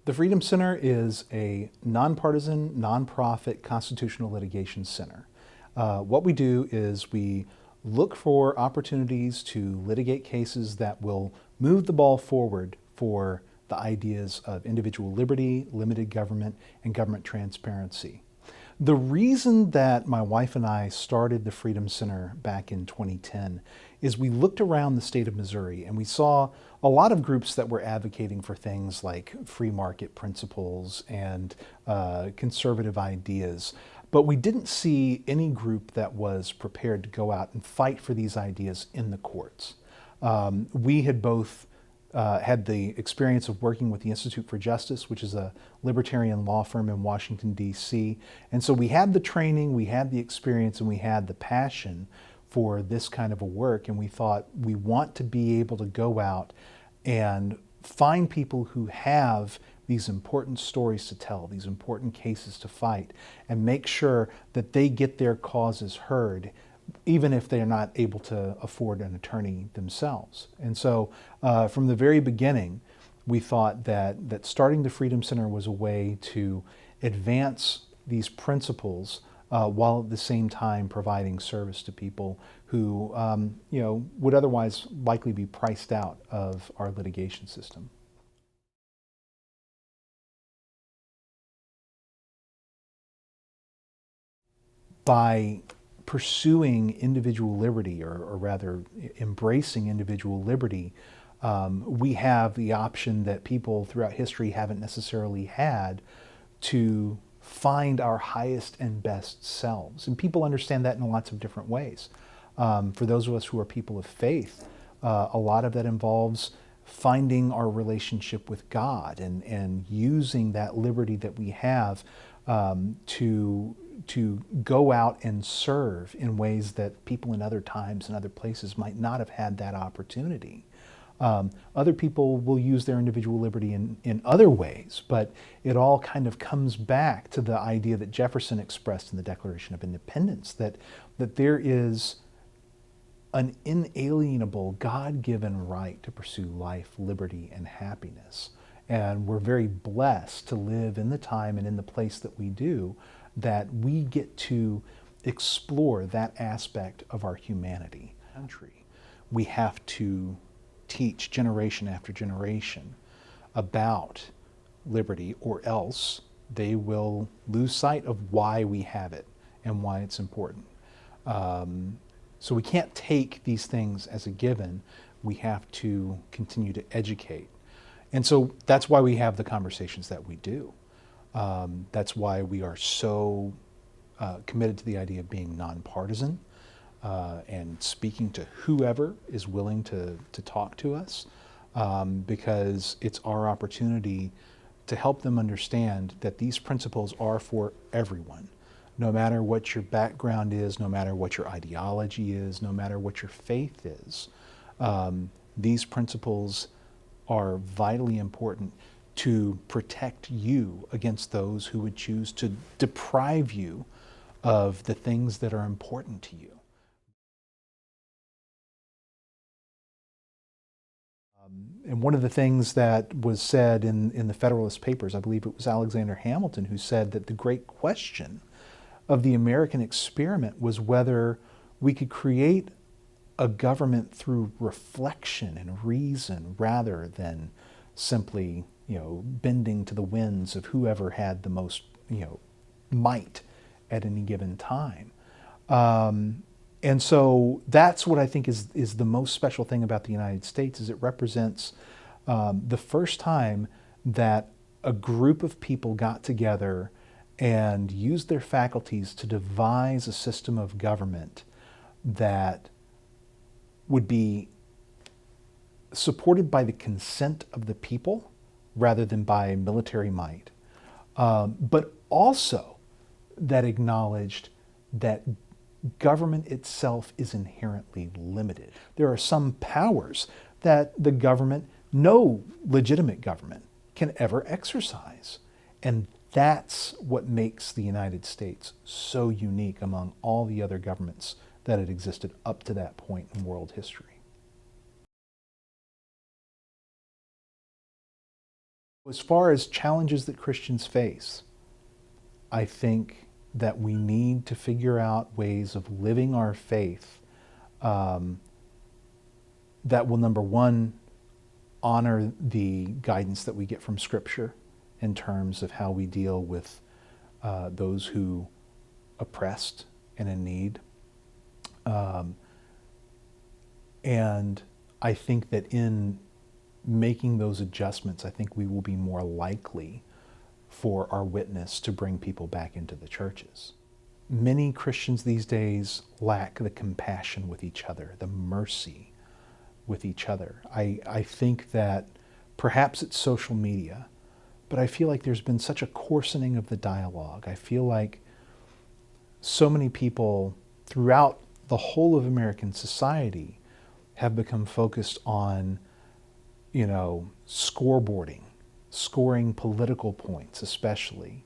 The Freedom Center is a nonpartisan, nonprofit constitutional litigation center. What we do is we look for opportunities to litigate cases that will move the ball forward for the ideas of individual liberty, limited government, and government transparency. The reason that my wife and I started the Freedom Center back in 2010 is we looked around the state of Missouri and we saw a lot of groups that were advocating for things like free market principles and conservative ideas. But we didn't see any group that was prepared to go out and fight for these ideas in the courts. We had both had the experience of working with the Institute for Justice, which is a libertarian law firm in Washington, D.C. And so we had the training, we had the experience, and we had the passion for this kind of a work. And we thought we want to be able to go out and find people who have these important stories to tell, these important cases to fight, and make sure that they get their causes heard, even if they're not able to afford an attorney themselves. And so from the very beginning, we thought that starting the Freedom Center was a way to advance these principles while at the same time providing service to people who would otherwise likely be priced out of our litigation system. By pursuing individual liberty, or rather embracing individual liberty, we have the option that people throughout history haven't necessarily had to find our highest and best selves. And people understand that in lots of different ways. For those of us who are people of faith, a lot of that involves finding our relationship with God and using that liberty that we have to go out and serve in ways that people in other times and other places might not have had that opportunity. Other people will use their individual liberty in other ways, but it all kind of comes back to the idea that Jefferson expressed in the Declaration of Independence, that there is an inalienable, God-given right to pursue life, liberty, and happiness. And we're very blessed to live in the time and in the place that we do, that we get to explore that aspect of our humanity. We have to teach generation after generation about liberty, or else they will lose sight of why we have it and why it's important. So we can't take these things as a given. We have to continue to educate. And so that's why we have the conversations that we do. That's why we are so committed to the idea of being nonpartisan and speaking to whoever is willing to talk to us, because it's our opportunity to help them understand that these principles are for everyone. No matter what your background is, no matter what your ideology is, no matter what your faith is, these principles are vitally important to protect you against those who would choose to deprive you of the things that are important to you. And one of the things that was said in the Federalist Papers, I believe it was Alexander Hamilton who said that the great question of the American experiment was whether we could create a government through reflection and reason rather than simply, bending to the winds of whoever had the most, might at any given time. And so that's what I think is the most special thing about the United States, is it represents the first time that a group of people got together and used their faculties to devise a system of government that would be supported by the consent of the people rather than by military might, but also that acknowledged that government itself is inherently limited. There are some powers that the government, no legitimate government, can ever exercise. And that's what makes the United States so unique among all the other governments that had existed up to that point in world history. As far as challenges that Christians face, I think that we need to figure out ways of living our faith that will, number one, honor the guidance that we get from Scripture in terms of how we deal with those who oppressed and in need. And I think that in making those adjustments, I think we will be more likely for our witness to bring people back into the churches. Many Christians these days lack the compassion with each other, the mercy with each other. I think that perhaps it's social media, but I feel like there's been such a coarsening of the dialogue. I feel like so many people throughout the whole of American society have become focused on, scoreboarding, scoring political points especially,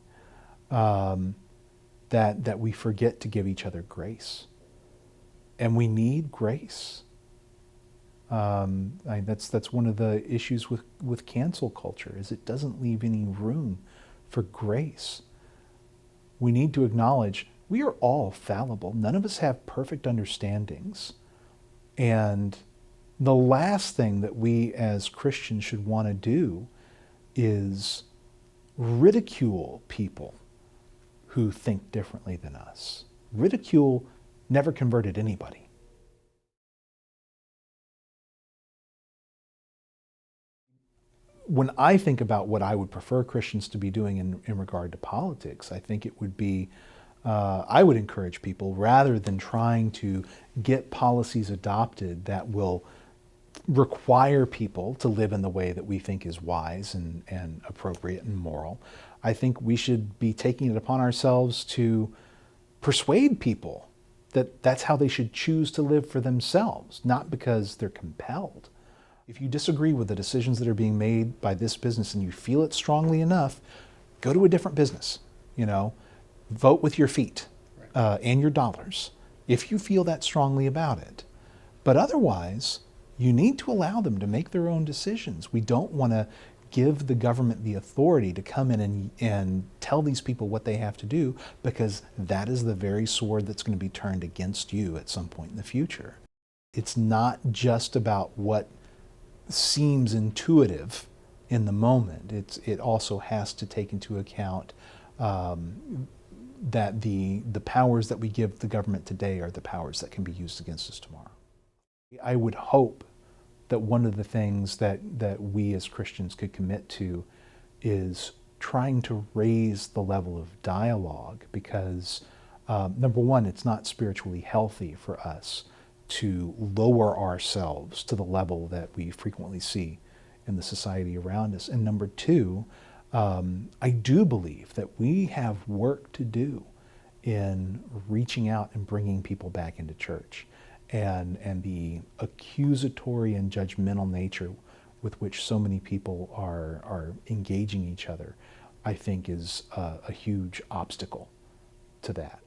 that we forget to give each other grace. And we need grace. That's one of the issues with cancel culture, is it doesn't leave any room for grace. We need to acknowledge we are all fallible. None of us have perfect understandings. And the last thing that we as Christians should want to do is ridicule people who think differently than us. Ridicule never converted anybody. When I think about what I would prefer Christians to be doing in regard to politics, I think it would be, I would encourage people, rather than trying to get policies adopted that will require people to live in the way that we think is wise and appropriate and moral, I think we should be taking it upon ourselves to persuade people that that's how they should choose to live for themselves, not because they're compelled. If you disagree with the decisions that are being made by this business and you feel it strongly enough, go to a different business. Vote with your feet and your dollars if you feel that strongly about it. But otherwise, you need to allow them to make their own decisions. We don't want to give the government the authority to come in and tell these people what they have to do, because that is the very sword that's going to be turned against you at some point in the future. It's not just about what seems intuitive in the moment. It also has to take into account that the powers that we give the government today are the powers that can be used against us tomorrow. I would hope that one of the things that we as Christians could commit to is trying to raise the level of dialogue, because number one, it's not spiritually healthy for us to lower ourselves to the level that we frequently see in the society around us. And number two, I do believe that we have work to do in reaching out and bringing people back into church. And the accusatory and judgmental nature with which so many people are engaging each other, I think is a huge obstacle to that.